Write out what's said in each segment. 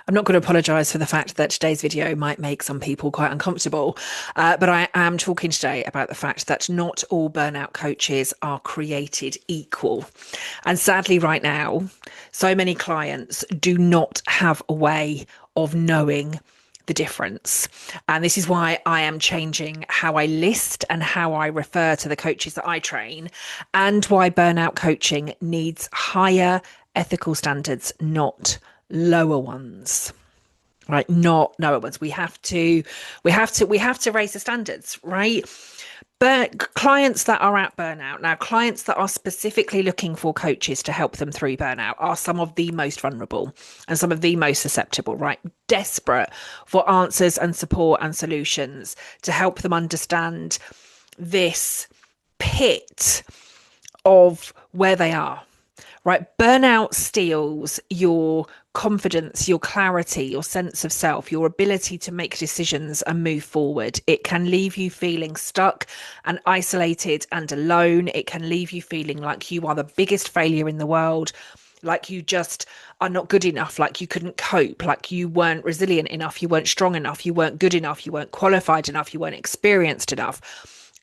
I'm not going to apologize for the fact that today's video might make some people quite uncomfortable, but I am talking today about the fact that not all burnout coaches are created equal. And sadly, right now, so many clients do not have a way of knowing the difference. And this is why I am changing how I list and how I refer to the coaches that I train, and why burnout coaching needs higher ethical standards, not lower ones. Right, not lower ones. We have to raise the standards, right? But clients that are at burnout now, clients that are specifically looking for coaches to help them through burnout, are some of the most vulnerable and some of the most susceptible, right? Desperate for answers and support and solutions to help them understand this pit of where they are. Right. Burnout steals your confidence, your clarity, your sense of self, your ability to make decisions and move forward. It can leave you feeling stuck and isolated and alone. It can leave you feeling like you are the biggest failure in the world, like you just are not good enough, like you couldn't cope, like you weren't resilient enough, you weren't strong enough, you weren't good enough, you weren't qualified enough, you weren't experienced enough.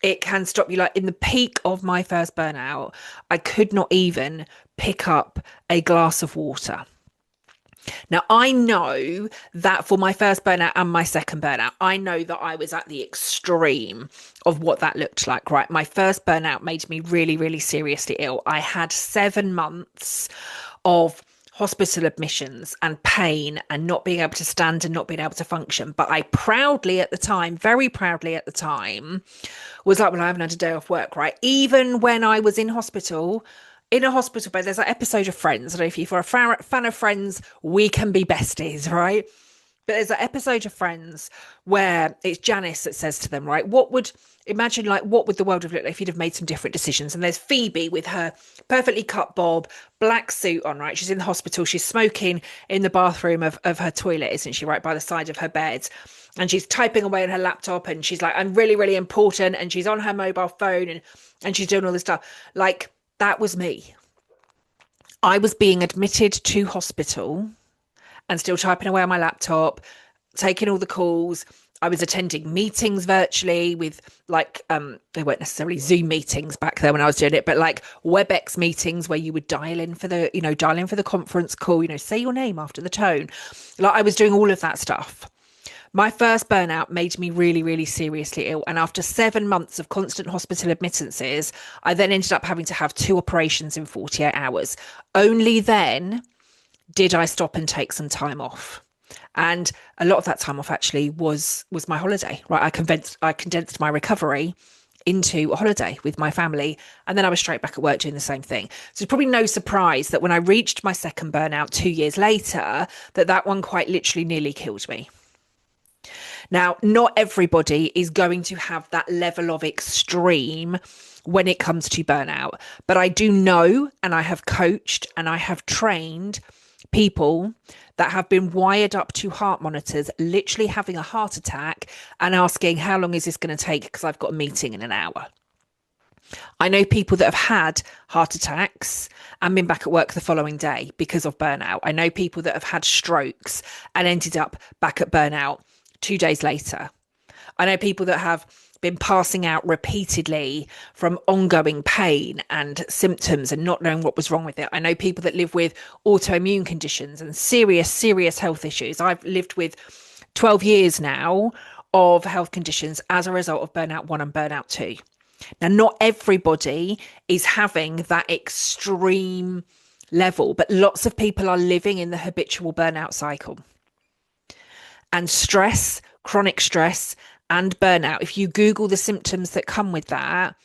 It can stop you. Like in the peak of my first burnout, I could not even pick up a glass of water. Now, I know that for my first burnout and my second burnout, I know that I was at the extreme of what that looked like, right? My first burnout made me really, really seriously ill. I had 7 months of hospital admissions and pain and not being able to stand and not being able to function. But I proudly at the time, very proudly at the time, was like, well, I haven't had a day off work, right? Even when I was in a hospital bed, there's that episode of Friends. I don't know if you're a fan of Friends, we can be besties, right? But there's that episode of Friends where it's Janice that says to them, right, what would the world have looked like if you'd have made some different decisions? And there's Phoebe with her perfectly cut bob, black suit on, right? She's in the hospital. She's smoking in the bathroom of her toilet, isn't she, right by the side of her bed? And she's typing away on her laptop and she's like, I'm really, really important. And she's on her mobile phone and she's doing all this stuff. Like, that was me. I was being admitted to hospital and still typing away on my laptop, taking all the calls. I was attending meetings virtually with they weren't necessarily Zoom meetings back then when I was doing it, but like WebEx meetings where you would dial in for the conference call, say your name after the tone. Like I was doing all of that stuff. My first burnout made me really, really seriously ill. And after 7 months of constant hospital admittances, I then ended up having to have 2 operations in 48 hours. Only then did I stop and take some time off. And a lot of that time off actually was my holiday, right? I condensed my recovery into a holiday with my family. And then I was straight back at work doing the same thing. So it's probably no surprise that when I reached my second burnout 2 years later, that one quite literally nearly killed me. Now, not everybody is going to have that level of extreme when it comes to burnout, but I do know, and I have coached and I have trained people that have been wired up to heart monitors, literally having a heart attack and asking, how long is this going to take? Because I've got a meeting in an hour. I know people that have had heart attacks and been back at work the following day because of burnout. I know people that have had strokes and ended up back at burnout 2 days later. I know people that have been passing out repeatedly from ongoing pain and symptoms and not knowing what was wrong with it. I know people that live with autoimmune conditions and serious, serious health issues. I've lived with 12 years now of health conditions as a result of burnout 1 and burnout 2. Now, not everybody is having that extreme level, but lots of people are living in the habitual burnout cycle. And stress, chronic stress and burnout, if you Google the symptoms that come with that,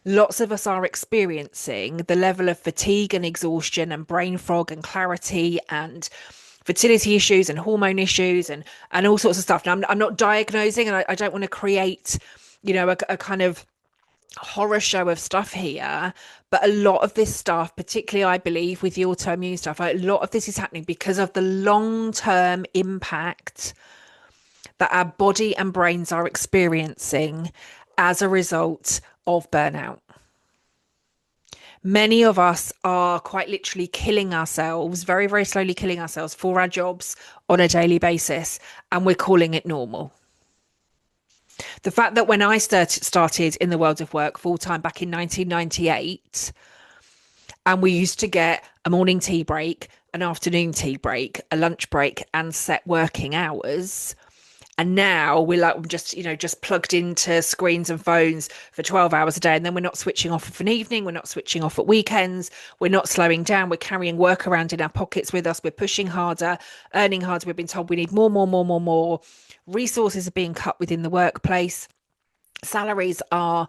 lots of us are experiencing the level of fatigue and exhaustion and brain fog and clarity and fertility issues and hormone issues and all sorts of stuff. Now, I'm not diagnosing, and I don't want to create, a kind of horror show of stuff here, but a lot of this stuff, particularly I believe with the autoimmune stuff, a lot of this is happening because of the long-term impact that our body and brains are experiencing as a result of burnout. Many of us are quite literally killing ourselves, very, very slowly killing ourselves for our jobs on a daily basis, and we're calling it normal. The fact that when I started in the world of work full time back in 1998, and we used to get a morning tea break, an afternoon tea break, a lunch break, and set working hours. And now we're like just plugged into screens and phones for 12 hours a day. And then we're not switching off of an evening. We're not switching off at weekends. We're not slowing down. We're carrying work around in our pockets with us. We're pushing harder, earning harder. We've been told we need more, more, more, more, more. Resources are being cut within the workplace. Salaries are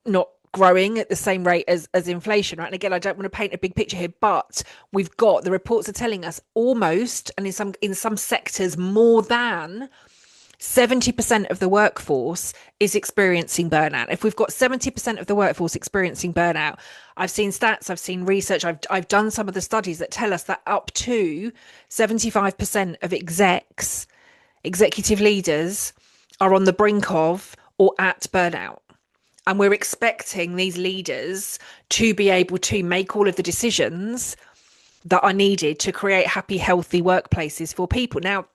not growing at the same rate as inflation, right? And again, I don't want to paint a big picture here, but we've got the reports are telling us almost, and in some sectors more than 70% of the workforce is experiencing burnout. If we've got 70% of the workforce experiencing burnout, I've seen stats, I've seen research, I've done some of the studies that tell us that up to 75% of executive leaders are on the brink of or at burnout. And we're expecting these leaders to be able to make all of the decisions that are needed to create happy, healthy workplaces for people. Now,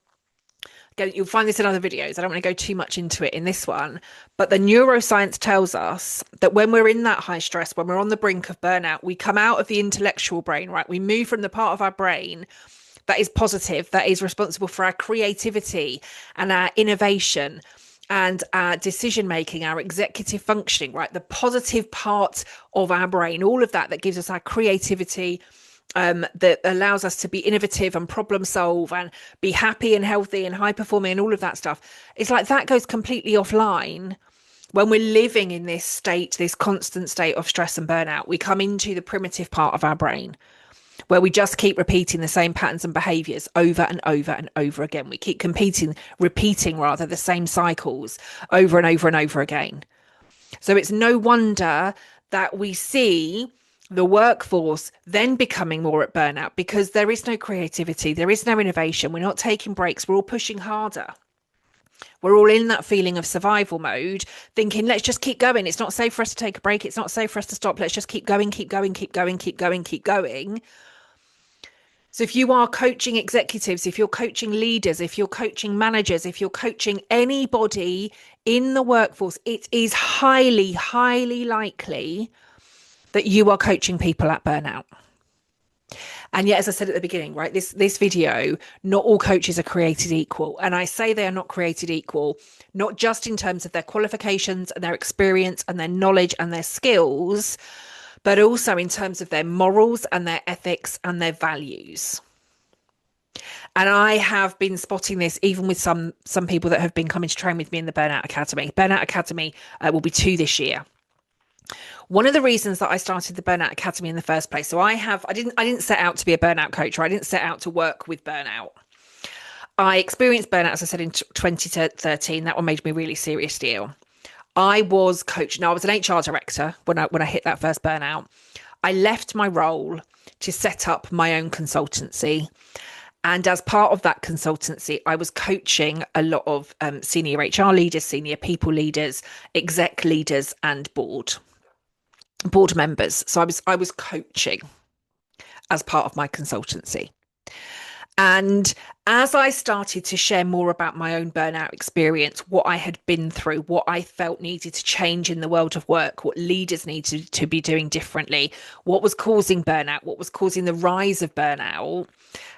you'll find this in other videos. I don't want to go too much into it in this one, but the neuroscience tells us that when we're in that high stress, when we're on the brink of burnout, we come out of the intellectual brain, right? We move from the part of our brain that is positive, that is responsible for our creativity and our innovation and our decision making, our executive functioning, right? The positive part of our brain, all of that gives us our creativity, that allows us to be innovative and problem solve and be happy and healthy and high performing and all of that stuff. It's like that goes completely offline when we're living in this state, this constant state of stress and burnout. We come into the primitive part of our brain where we just keep repeating the same patterns and behaviors over and over and over again. We keep repeating rather the same cycles over and over and over again. So it's no wonder that we see the workforce then becoming more at burnout, because there is no creativity, there is no innovation. We're not taking breaks. We're all pushing harder. We're all in that feeling of survival mode, thinking, let's just keep going. It's not safe for us to take a break. It's not safe for us to stop. Let's just keep going, keep going, keep going, keep going, keep going. So if you are coaching executives, if you're coaching leaders, if you're coaching managers, if you're coaching anybody in the workforce, it is highly, highly likely that you are coaching people at burnout. And yet, as I said at the beginning, right, this video, not all coaches are created equal. And I say they are not created equal, not just in terms of their qualifications and their experience and their knowledge and their skills, but also in terms of their morals and their ethics and their values. And I have been spotting this even with some people that have been coming to train with me in the Burnout Academy. Burnout Academy will be 2 this year. One of the reasons that I started the Burnout Academy in the first place, so I didn't set out to be a burnout coach, or I didn't set out to work with burnout. I experienced burnout, as I said, in 2013. That one made me really seriously ill. I was coaching. Now, I was an HR director when I hit that first burnout. I left my role to set up my own consultancy. And as part of that consultancy, I was coaching a lot of senior HR leaders, senior people leaders, exec leaders, and board members. So I was coaching as part of my consultancy. And as I started to share more about my own burnout experience, what I had been through, what I felt needed to change in the world of work, what leaders needed to be doing differently, what was causing burnout, what was causing the rise of burnout,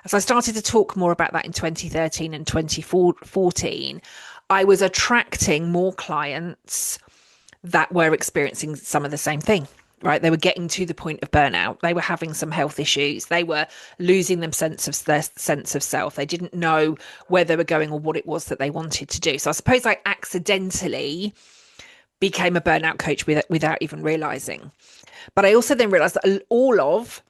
as I started to talk more about that in 2013 and 2014, I was attracting more clients that were experiencing some of the same thing. Right, they were getting to the point of burnout. They were having some health issues. They were losing their sense of self. They didn't know where they were going or what it was that they wanted to do. So I suppose I accidentally became a burnout coach without even realizing. But I also then realized that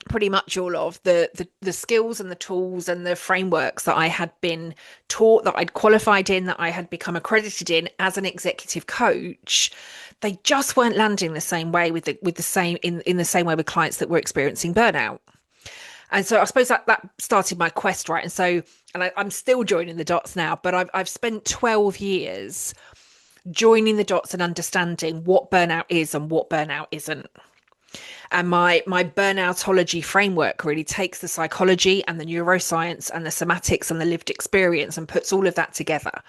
pretty much all of the skills and the tools and the frameworks that I had been taught, that I'd qualified in, that I had become accredited in as an executive coach, they just weren't landing the same way with the same in the same way with clients that were experiencing burnout. And so I suppose that started my quest, right? And so, I'm still joining the dots now, but I've spent 12 years joining the dots and understanding what burnout is and what burnout isn't. And my burnoutology framework really takes the psychology and the neuroscience and the somatics and the lived experience and puts all of that together.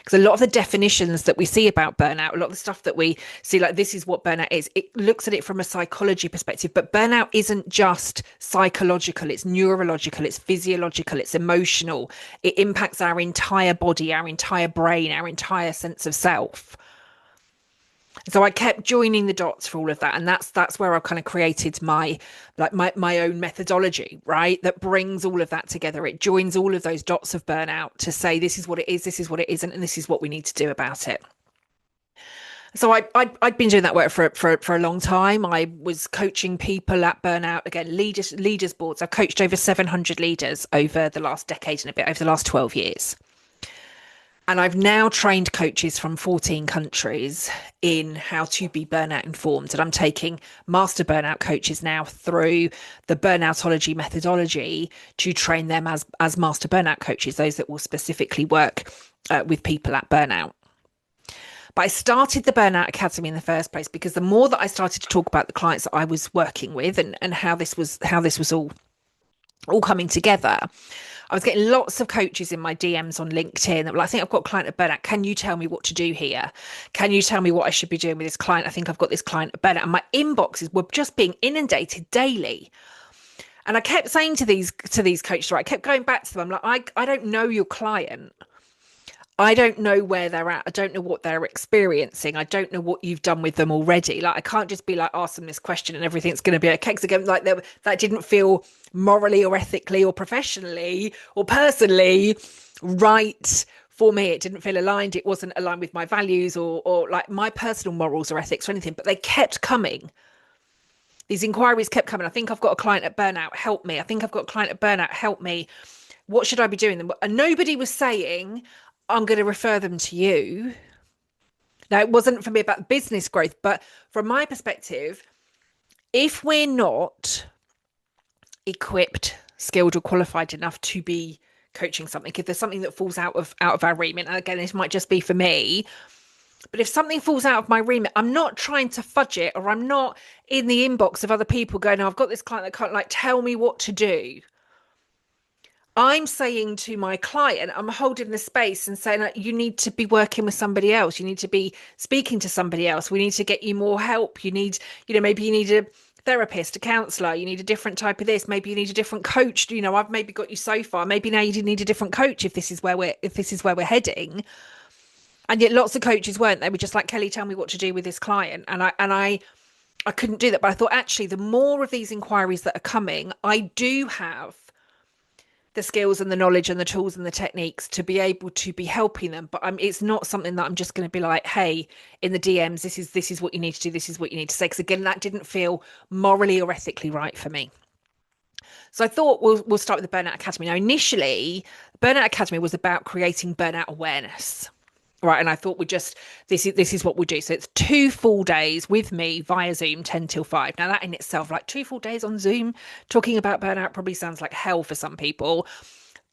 Because a lot of the definitions that we see about burnout, a lot of the stuff that we see, like this is what burnout is, it looks at it from a psychology perspective. But burnout isn't just psychological, it's neurological, it's physiological, it's emotional. It impacts our entire body, our entire brain, our entire sense of self. So I kept joining the dots for all of that, and that's where I've kind of created my own methodology, right, that brings all of that together. It joins all of those dots of burnout to say this is what it is, this is what it isn't, and this is what we need to do about it. So I'd been doing that work for a long time. I was coaching people at burnout, again, leaders boards. I've coached over 700 leaders over the last decade and a bit, over the last 12 years. And I've now trained coaches from 14 countries in how to be burnout informed. And I'm taking master burnout coaches now through the burnoutology methodology to train them as master burnout coaches, those that will specifically work with people at burnout. But I started the Burnout Academy in the first place because the more that I started to talk about the clients that I was working with and how this was all coming together, I was getting lots of coaches in my DMs on LinkedIn that were like, I think I've got a client at burnout. Can you tell me what to do here? Can you tell me what I should be doing with this client? I think I've got this client at burnout. And my inboxes were just being inundated daily. And I kept saying to these coaches, right, I kept going back to them. I'm like, I don't know your client. I don't know where they're at. I don't know what they're experiencing. I don't know what you've done with them already. Like, I can't just be like, ask them this question and everything's going to be okay. Because again, like that didn't feel morally or ethically or professionally or personally right for me. It didn't feel aligned. It wasn't aligned with my values or like my personal morals or ethics or anything. But they kept coming. These inquiries kept coming. I think I've got a client at burnout. Help me. I think I've got a client at burnout. Help me. What should I be doing? And nobody was saying, I'm going to refer them to you. Now, it wasn't for me about business growth, but from my perspective, if we're not equipped, skilled, or qualified enough to be coaching something, if there's something that falls out of our remit, and again, this might just be for me, but if something falls out of my remit, I'm not trying to fudge it, or I'm not in the inbox of other people going, oh, I've got this client that can't, like, tell me what to do. I'm saying to my client, I'm holding the space and saying, like, you need to be working with somebody else. You need to be speaking to somebody else. We need to get you more help. You need, maybe you need a therapist, a counselor. You need a different type of this. Maybe you need a different coach. I've maybe got you so far. Maybe now you need a different coach if this is where we're heading. And yet lots of coaches weren't. They were just like, Kelly, tell me what to do with this client. And I couldn't do that. But I thought, actually, the more of these inquiries that are coming, I do have the skills and the knowledge and the tools and the techniques to be able to be helping them. But it's not something that I'm just going to be like, hey, in the DMs, this is what you need to do. This is what you need to say. Because again, that didn't feel morally or ethically right for me. So I thought we'll start with the Burnout Academy. Now, initially, Burnout Academy was about creating burnout awareness. Right. And I thought this is what we'll do. So it's 2 full days with me via Zoom, 10 till 5. Now, that in itself, like 2 full days on Zoom, talking about burnout probably sounds like hell for some people.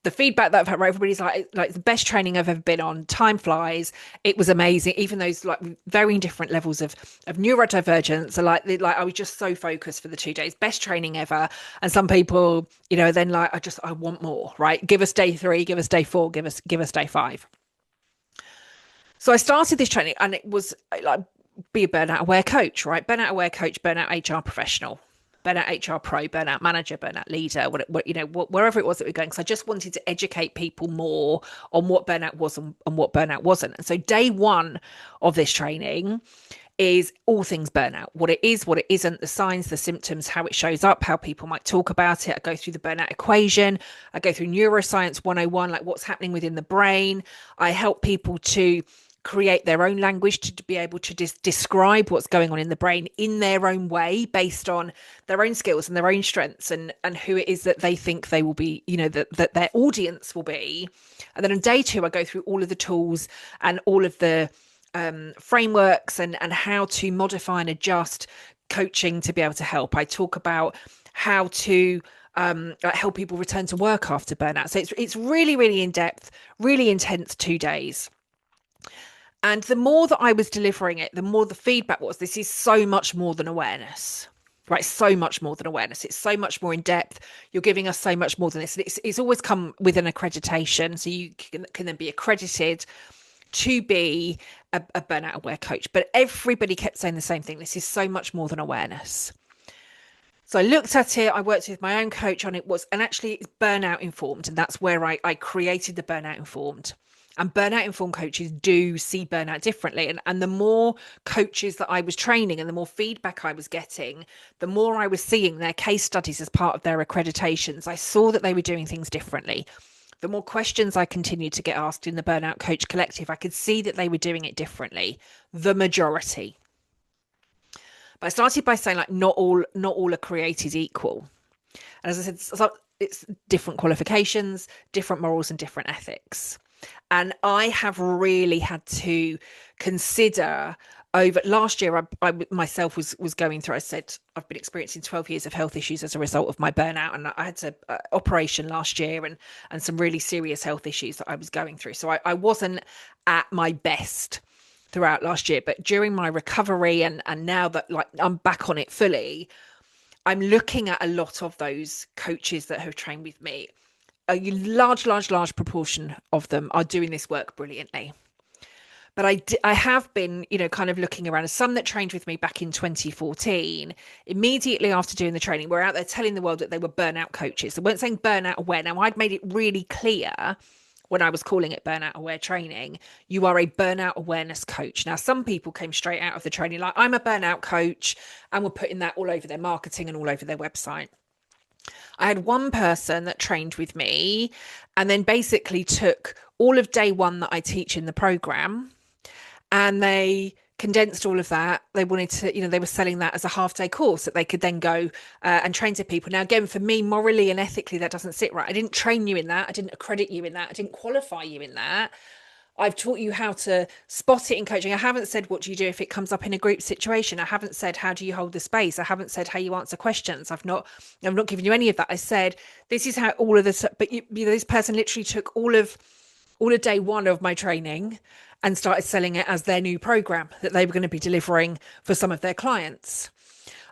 The feedback that I've had, everybody's like the best training I've ever been on. Time flies. It was amazing. Even those like varying different levels of neurodivergence are like I was just so focused for the 2 days. Best training ever. And some people, then like, I want more, right? Give us day 3, give us day 4, give us day 5. So I started this training and it was like, be a burnout aware coach, right? Burnout aware coach, burnout HR professional, burnout HR pro, burnout manager, burnout leader, wherever it was that we were going. Because I just wanted to educate people more on what burnout was and what burnout wasn't. And so day 1 of this training is all things burnout, what it is, what it isn't, the signs, the symptoms, how it shows up, how people might talk about it. I go through the burnout equation. I go through neuroscience 101, like what's happening within the brain. I help people to create their own language to be able to describe what's going on in the brain in their own way based on their own skills and their own strengths and who it is that they think they will be, that their audience will be. And then on day 2, I go through all of the tools and all of the frameworks and how to modify and adjust coaching to be able to help. I talk about how to help people return to work after burnout. So it's really, really in depth, really intense 2 days. And the more that I was delivering it, the more the feedback was, this is so much more than awareness. right? So much more than awareness. It's so much more in depth. You're giving us so much more than this. It's always come with an accreditation. So you can then be accredited to be a burnout aware coach. But everybody kept saying the same thing. This is so much more than awareness. So I looked at it, I worked with my own coach on it, and actually it's burnout informed. And that's where I created the burnout informed. And burnout informed coaches do see burnout differently. And the more coaches that I was training and the more feedback I was getting, the more I was seeing their case studies as part of their accreditations, I saw that they were doing things differently. The more questions I continued to get asked in the Burnout Coach Collective, I could see that they were doing it differently, the majority. But I started by saying, like, not all are created equal. And as I said, it's different qualifications, different morals, and different ethics. And I have really had to consider over last year, I myself was going through, I said, I've been experiencing 12 years of health issues as a result of my burnout. And I had to operation last year and some really serious health issues that I was going through. So I wasn't at my best throughout last year, but during my recovery and now that, like, I'm back on it fully, I'm looking at a lot of those coaches that have trained with me. A large proportion of them are doing this work brilliantly. But I have been, kind of looking around. Some that trained with me back in 2014, immediately after doing the training, were out there telling the world that they were burnout coaches. They weren't saying burnout aware. Now, I'd made it really clear when I was calling it burnout aware training, you are a burnout awareness coach. Now, some people came straight out of the training like, I'm a burnout coach, and were putting that all over their marketing and all over their website. I had one person that trained with me and then basically took all of day one that I teach in the program, and they condensed all of that. They wanted to, they were selling that as a half-day course that they could then go and train to people. Now, again, for me, morally and ethically, that doesn't sit right. I didn't train you in that. I didn't accredit you in that. I didn't qualify you in that. I've taught you how to spot it in coaching. I haven't said, what do you do if it comes up in a group situation? I haven't said, how do you hold the space? I haven't said how you answer questions. I've not given you any of that. I said, this is how all of this, but this person literally took all of day one of my training and started selling it as their new program that they were going to be delivering for some of their clients.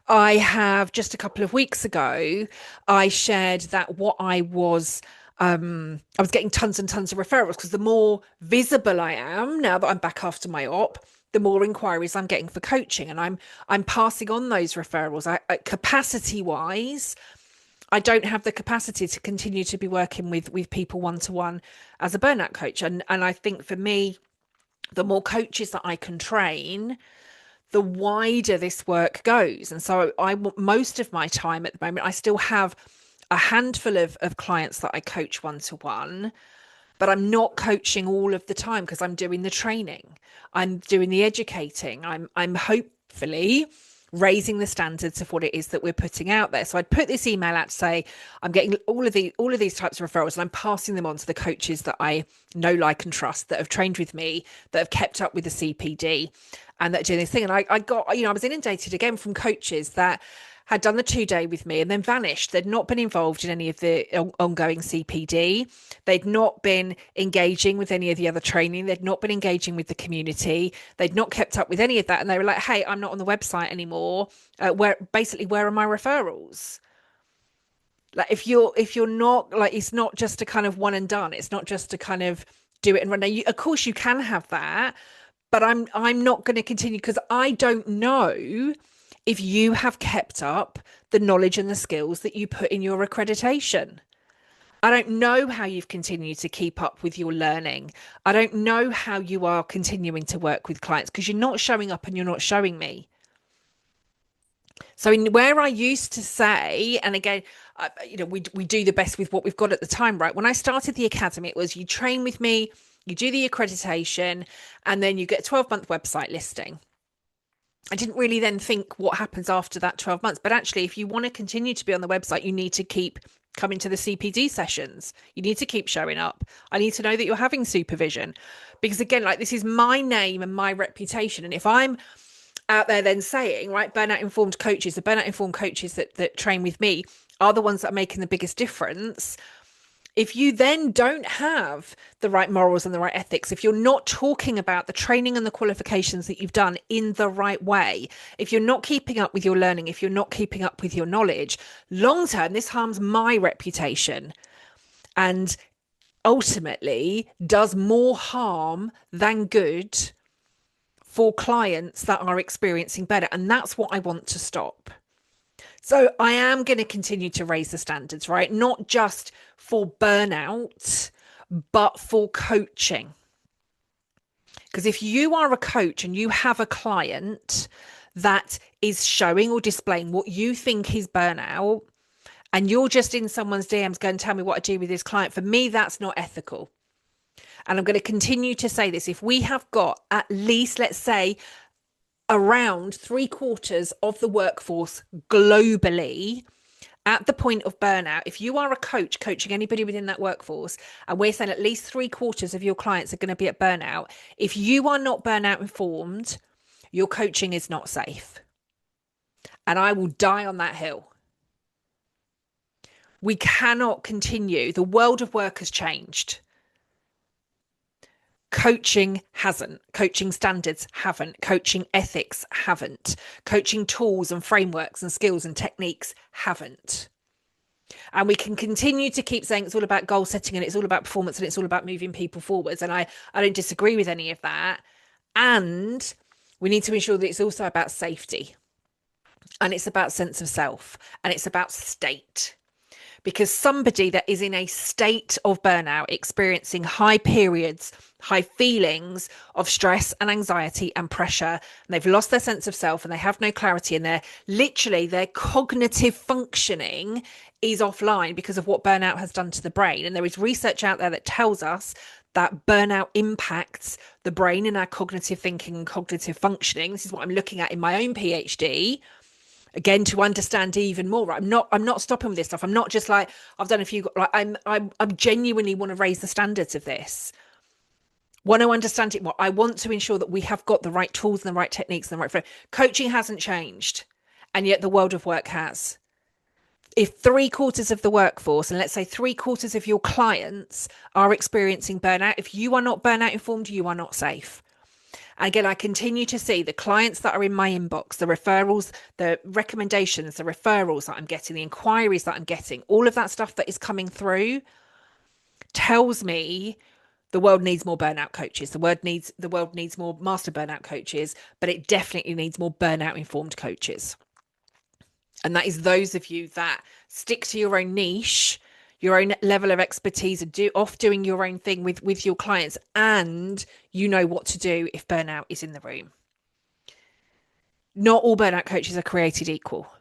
I have just a couple of weeks ago, I shared that I was getting tons and tons of referrals, because the more visible I am now that I'm back after my op, the more inquiries I'm getting for coaching, and I'm passing on those referrals. Capacity wise, I don't have the capacity to continue to be working with people one-to-one as a burnout coach. And I think for me, the more coaches that I can train, the wider this work goes. And so most of my time at the moment, I still have a handful of clients that I coach one-to-one, but I'm not coaching all of the time because I'm doing the training. I'm doing the educating. I'm hopefully raising the standards of what it is that we're putting out there. So I'd put this email out to say, I'm getting all of these types of referrals, and I'm passing them on to the coaches that I know, like, and trust, that have trained with me, that have kept up with the CPD, and that are doing this thing. And I got, I was inundated again from coaches that had done the 2-day with me and then vanished. They'd not been involved in any of the ongoing CPD. They'd not been engaging with any of the other training. They'd not been engaging with the community. They'd not kept up with any of that. And they were like, hey, I'm not on the website anymore. Where are my referrals? Like, if you're not, like, it's not just a kind of one and done. It's not just to kind of do it and run. Now, of course you can have that, but I'm not going to continue, because I don't know if you have kept up the knowledge and the skills that you put in your accreditation. I don't know how you've continued to keep up with your learning. I don't know how you are continuing to work with clients, because you're not showing up and you're not showing me. So where I used to say, and again, we do the best with what we've got at the time, right? When I started the academy, it was, you train with me, you do the accreditation, and then you get a 12-month website listing. I didn't really then think what happens after that 12 months. But actually, if you want to continue to be on the website, you need to keep coming to the CPD sessions. You need to keep showing up. I need to know that you're having supervision, because again, like, this is my name and my reputation. And if I'm out there then saying, right, burnout informed coaches, the burnout informed coaches that train with me are the ones that are making the biggest difference, If you then don't have the right morals and the right ethics, if you're not talking about the training and the qualifications that you've done in the right way, if you're not keeping up with your learning, if you're not keeping up with your knowledge, long term, this harms my reputation and ultimately does more harm than good for clients that are experiencing burnout. And that's what I want to stop. So I am going to continue to raise the standards, right? Not just for burnout, but for coaching. Because if you are a coach and you have a client that is showing or displaying what you think is burnout, and you're just in someone's DMs going, tell me what I do with this client, for me, that's not ethical. And I'm going to continue to say this. If we have got at least, let's say, around 3/4 of the workforce globally at the point of burnout, if you are a coach coaching anybody within that workforce, and we're saying at least 3/4 of your clients are going to be at burnout, if you are not burnout informed, your coaching is not safe. And I will die on that hill. We cannot continue. The world of work has changed. Coaching hasn't. Coaching standards haven't. Coaching ethics haven't. Coaching tools and frameworks and skills and techniques haven't. And we can continue to keep saying it's all about goal setting and it's all about performance and it's all about moving people forwards. And I don't disagree with any of that. And we need to ensure that it's also about safety. And it's about sense of self. And it's about state. Because somebody that is in a state of burnout, experiencing high periods, high feelings of stress and anxiety and pressure, and they've lost their sense of self and they have no clarity, and their cognitive functioning is offline because of what burnout has done to the brain. And there is research out there that tells us that burnout impacts the brain and our cognitive thinking and cognitive functioning. This is what I'm looking at in my own PhD. Again, to understand even more, right? I'm not stopping with this stuff. I'm not just like, I've done a few, like I'm genuinely want to raise the standards of this. Want to understand it more. I want to ensure that we have got the right tools and the right techniques and the right coaching hasn't changed. And yet the world of work has. If 3/4 of the workforce, and let's say 3/4 of your clients are experiencing burnout, if you are not burnout informed, you are not safe. And again, I continue to see the clients that are in my inbox, the referrals, the recommendations, the referrals that I'm getting, the inquiries that I'm getting, all of that stuff that is coming through tells me the world needs more burnout coaches. The world needs more master burnout coaches, but it definitely needs more burnout informed coaches. And that is those of you that stick to your own niche, your own level of expertise, and doing your own thing with your clients, and you know what to do if burnout is in the room. Not all burnout coaches are created equal.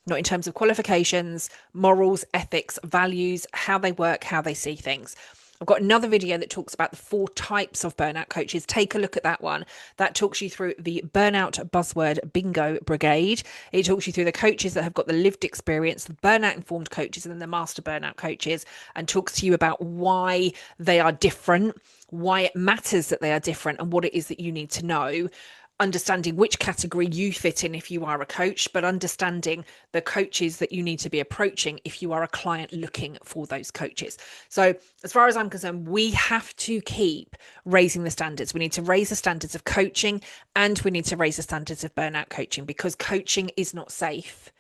Not in terms of qualifications, morals, ethics, values, how they work, how they see things. I've got another video that talks about the 4 types of burnout coaches. Take a look at that one. That talks you through the burnout buzzword bingo brigade. It talks you through the coaches that have got the lived experience, the burnout informed coaches, and then the master burnout coaches, and talks to you about why they are different, why it matters that they are different, and what it is that you need to know. Understanding which category you fit in if you are a coach, but understanding the coaches that you need to be approaching if you are a client looking for those coaches. So as far as I'm concerned, we have to keep raising the standards. We need to raise the standards of coaching, and we need to raise the standards of burnout coaching, because coaching is not safe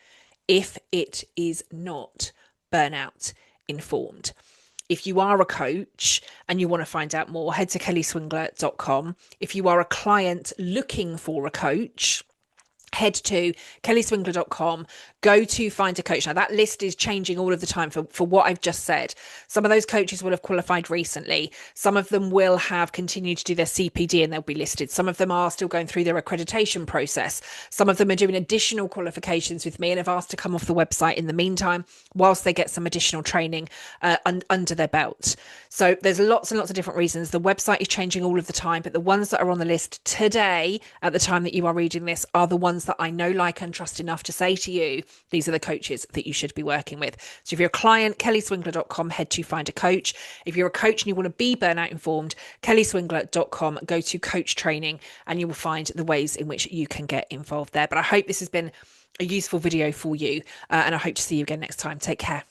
if it is not burnout informed. If you are a coach and you want to find out more, head to kellyswingler.com. If you are a client looking for a coach, head to kellyswingler.com, go to find a coach. Now that list is changing all of the time for what I've just said. Some of those coaches will have qualified recently. Some of them will have continued to do their CPD and they'll be listed. Some of them are still going through their accreditation process. Some of them are doing additional qualifications with me and have asked to come off the website in the meantime whilst they get some additional training under their belt. So there's lots and lots of different reasons. The website is changing all of the time, but the ones that are on the list today at the time that you are reading this are the ones that I know, like, and trust enough to say to you, these are the coaches that you should be working with. So if you're a client, kellyswingler.com, head to find a coach. If you're a coach and you want to be burnout informed, kellyswingler.com, go to coach training, and you will find the ways in which you can get involved there. But I hope this has been a useful video for you, and I hope to see you again next time. Take care.